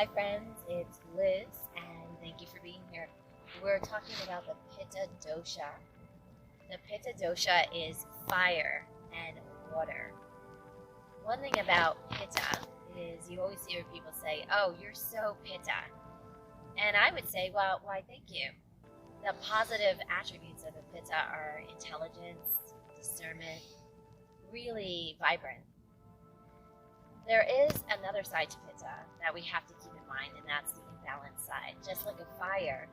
Hi friends, it's Liz and thank you for being here. We're talking about the Pitta Dosha. The Pitta Dosha is fire and water. One thing about Pitta is you always hear people say, oh, you're so Pitta. And I would say, well, why thank you. The positive attributes of a Pitta are intelligence, discernment, really vibrant. There is another side to Pitta that we have to keep in mind, and that's the imbalanced side. Just like a fire,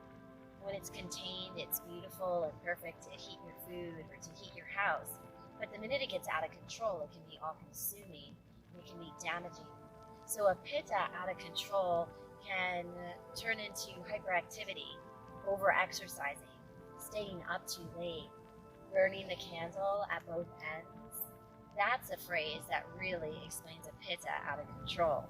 when it's contained, it's beautiful and perfect to heat your food or to heat your house. But the minute it gets out of control, it can be all-consuming, and it can be damaging. So a Pitta out of control can turn into hyperactivity, over-exercising, staying up too late, burning the candle at both ends. That's a phrase that really explains a Pitta out of control.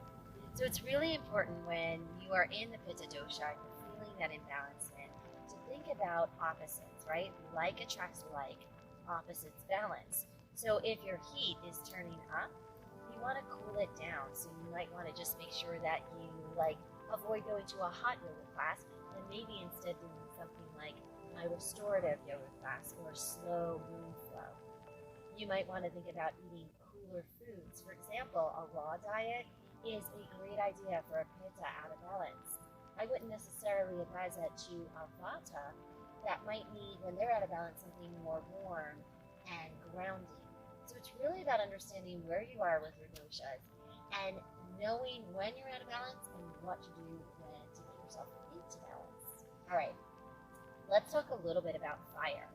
So it's really important when you are in the Pitta Dosha, you're feeling that imbalancement, to think about opposites, right? Like attracts like, opposites balance. So if your heat is turning up, you want to cool it down. So you might want to just make sure that you avoid going to a hot yoga class and maybe instead doing something like a restorative yoga class or slow moon flow. You might want to think about eating cooler foods. For example, a raw diet is a great idea for a Pitta out of balance. I wouldn't necessarily advise that to a Vata that might need, when they're out of balance, something more warm and grounding. So it's really about understanding where you are with your doshas and knowing when you're out of balance and what to do when to get yourself into balance. All right, let's talk a little bit about fire.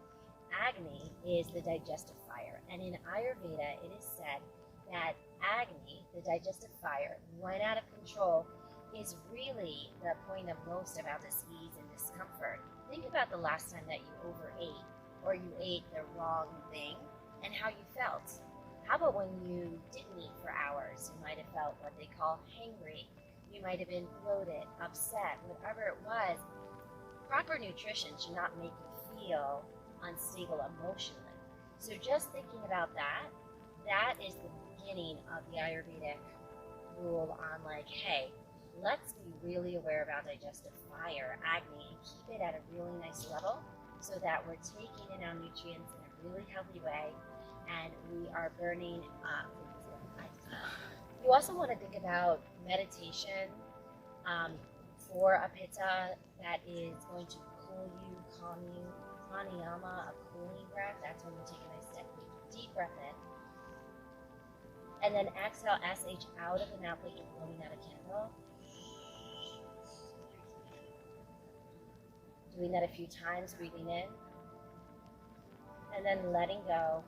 Agni is the digestive fire, and in Ayurveda it is said that Agni, the digestive fire, when out of control, is really the point of most of our disease and discomfort. Think about the last time that you overate or you ate the wrong thing and how you felt. How about when you didn't eat for hours? You might have felt what they call hangry. You might have been bloated, upset, whatever it was. Proper nutrition should not make you feel unstable emotionally. So just thinking about that is the beginning of the Ayurvedic rule on hey, let's be really aware about digestive fire, Agni, and keep it at a really nice level so that we're taking in our nutrients in a really healthy way and we are burning up. You also want to think about meditation for a Pitta that is going to cool you, calm you. Pranayama, a cooling breath. That's when you take a nice deep breath in. And then exhale, SH out of the mouth like you're blowing out a candle. Doing that a few times, breathing in. And then letting go.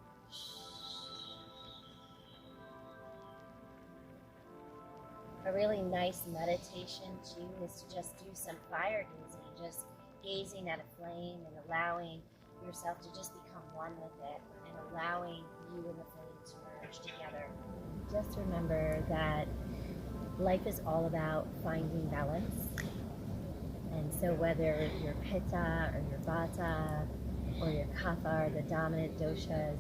A really nice meditation too is to just do some fire gazing, just gazing at a flame and allowing yourself to just become one with it and allowing you and the flame to merge together. Just remember that life is all about finding balance. And so whether you're Pitta or your Vata or your Kapha or the dominant doshas,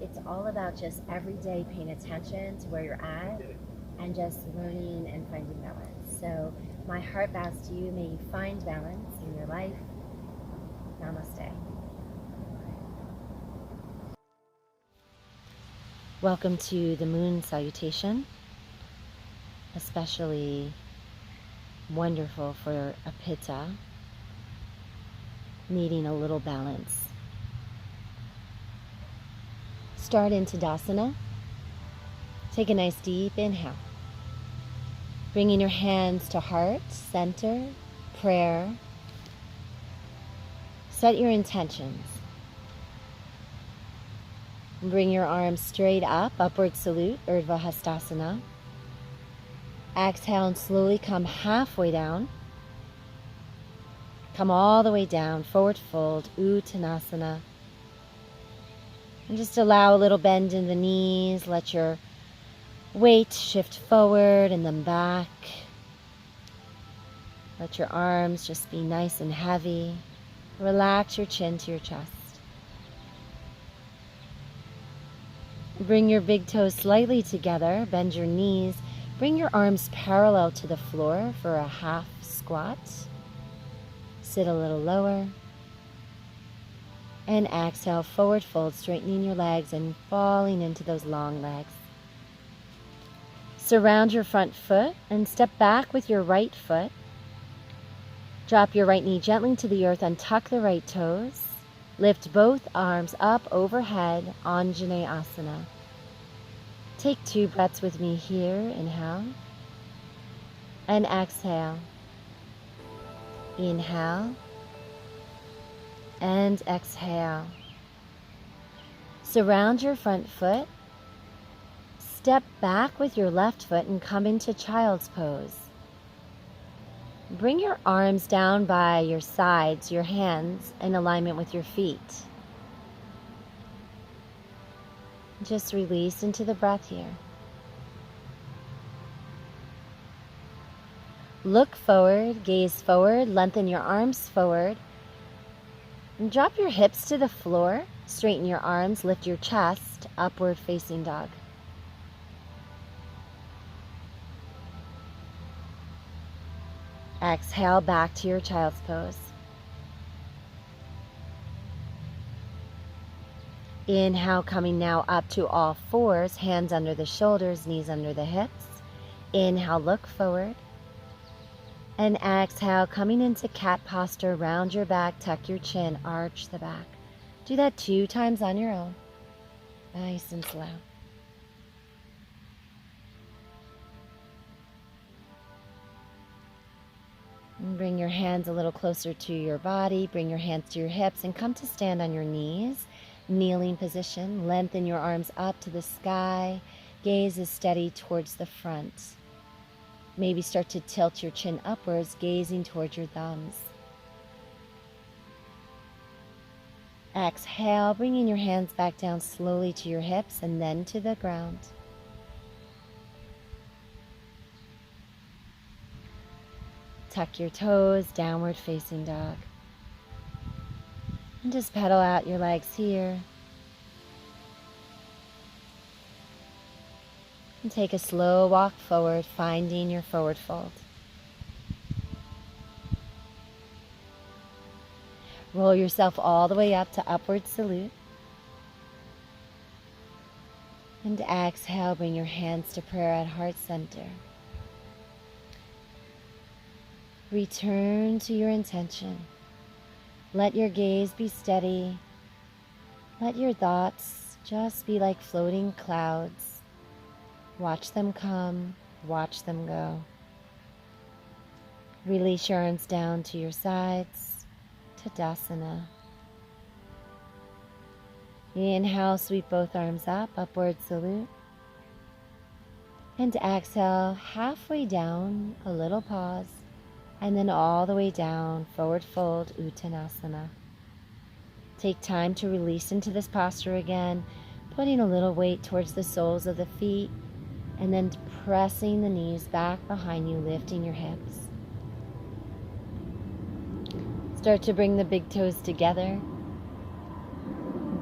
it's all about just every day paying attention to where you're at and just learning and finding balance. So my heart bows to you. May you find balance in your life. Namaste. Welcome to the moon salutation. Especially wonderful for a Pitta needing a little balance. Start into Tadasana. Take a nice deep inhale. Bringing your hands to heart, center, prayer. Set your intentions. Bring your arms straight up, upward salute, Urdhva Hastasana. Exhale and slowly come halfway down. Come all the way down, forward fold, Uttanasana. And just allow a little bend in the knees. Let your weight shift forward and then back. Let your arms just be nice and heavy. Relax your chin to your chest. Bring your big toes slightly together. Bend your knees. Bring your arms parallel to the floor for a half squat. Sit a little lower. And exhale, forward fold, straightening your legs and falling into those long legs. Surround your front foot and step back with your right foot. Drop your right knee gently to the earth, untuck the right toes. Lift both arms up overhead, Anjaneyasana. Take 2 breaths with me here, inhale. And exhale. Inhale. And exhale. Surround your front foot. Step back with your left foot and come into child's pose. Bring your arms down by your sides, your hands in alignment with your feet. Just release into the breath here. Look forward, gaze forward, lengthen your arms forward. And drop your hips to the floor, straighten your arms, lift your chest, upward facing dog. Exhale back to your child's pose. Inhale, coming now up to all fours, hands under the shoulders, knees under the hips. Inhale, look forward. And exhale, coming into cat posture, round your back, tuck your chin, arch the back. Do that 2 times on your own. Nice and slow. And bring your hands a little closer to your body. Bring your hands to your hips and come to stand on your knees. Kneeling position. Lengthen your arms up to the sky. Gaze is steady towards the front. Maybe start to tilt your chin upwards, gazing towards your thumbs. Exhale, bringing your hands back down slowly to your hips and then to the ground. Tuck your toes, downward facing dog. And just pedal out your legs here. And take a slow walk forward, finding your forward fold. Roll yourself all the way up to upward salute. And exhale, bring your hands to prayer at heart center. Return to your intention. Let your gaze be steady. Let your thoughts just be like floating clouds. Watch them come, watch them go. Release your arms down to your sides, Tadasana. Inhale, sweep both arms up, upward salute. And exhale, halfway down, a little pause. And then all the way down, forward fold, Uttanasana. Take time to release into this posture again, putting a little weight towards the soles of the feet, and then pressing the knees back behind you, lifting your hips. Start to bring the big toes together.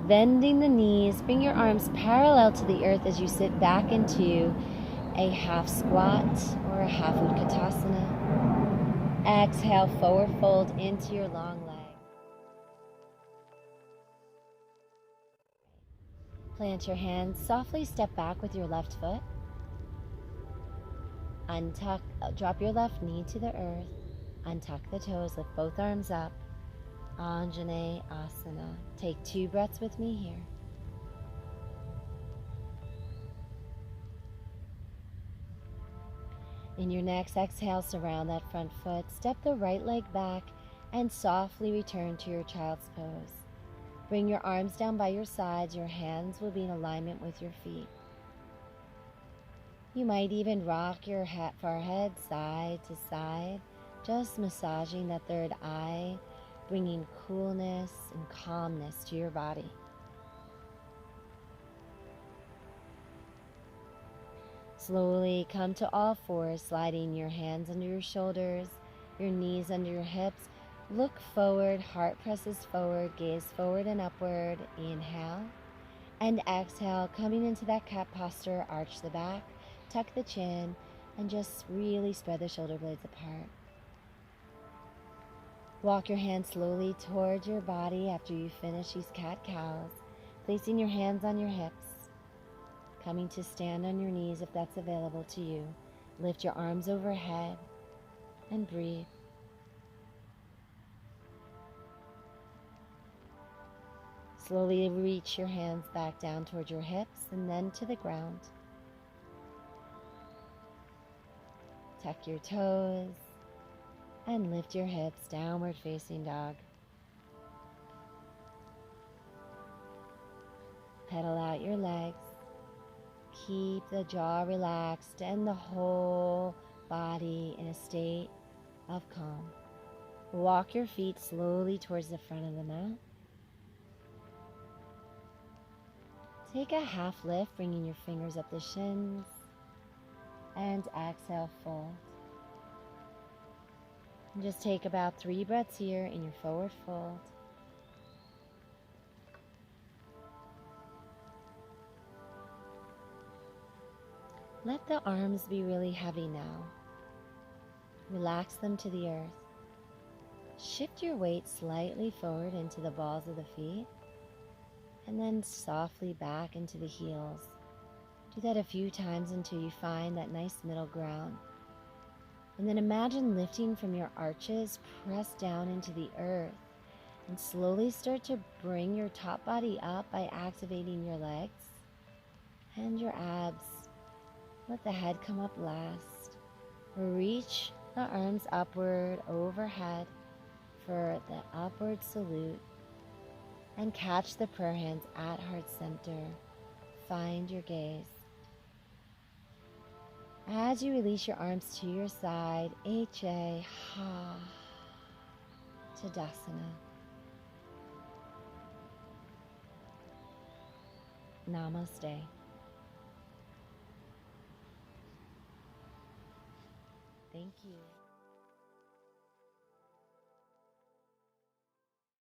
Bending the knees, bring your arms parallel to the earth as you sit back into a half squat or a half Utkatasana. Exhale, forward fold into your long leg. Plant your hands, softly step back with your left foot. Untuck, drop your left knee to the earth. Untuck the toes, lift both arms up. Anjaneyasana. Take 2 breaths with me here. In your next exhale, surround that front foot. Step the right leg back and softly return to your child's pose. Bring your arms down by your sides. Your hands will be in alignment with your feet. You might even rock your forehead side to side, just massaging that third eye, bringing coolness and calmness to your body. Slowly come to all fours, sliding your hands under your shoulders, your knees under your hips. Look forward, heart presses forward, gaze forward and upward. Inhale and exhale, coming into that cat posture, arch the back, tuck the chin, And just really spread the shoulder blades apart. Walk your hands slowly towards your body after you finish these cat-cows, placing your hands on your hips, coming to stand on your knees if that's available to you. Lift your arms overhead and breathe. Slowly reach your hands back down towards your hips and then to the ground. Tuck your toes and lift your hips, downward facing dog. Pedal out your legs. Keep the jaw relaxed and the whole body in a state of calm. Walk your feet slowly towards the front of the mat. Take a half lift, bringing your fingers up the shins, and exhale, fold. And just take about 3 breaths here in your forward fold. Let the arms be really heavy now. Relax them to the earth. Shift your weight slightly forward into the balls of the feet, and then softly back into the heels. Do that a few times until you find that nice middle ground. And then imagine lifting from your arches, press down into the earth, and slowly start to bring your top body up by activating your legs and your abs. Let the head come up last. Reach the arms upward overhead for the upward salute, and catch the prayer hands at heart center. Find your gaze. As you release your arms to your side, HA, Ha, Tadasana. Namaste. Thank you.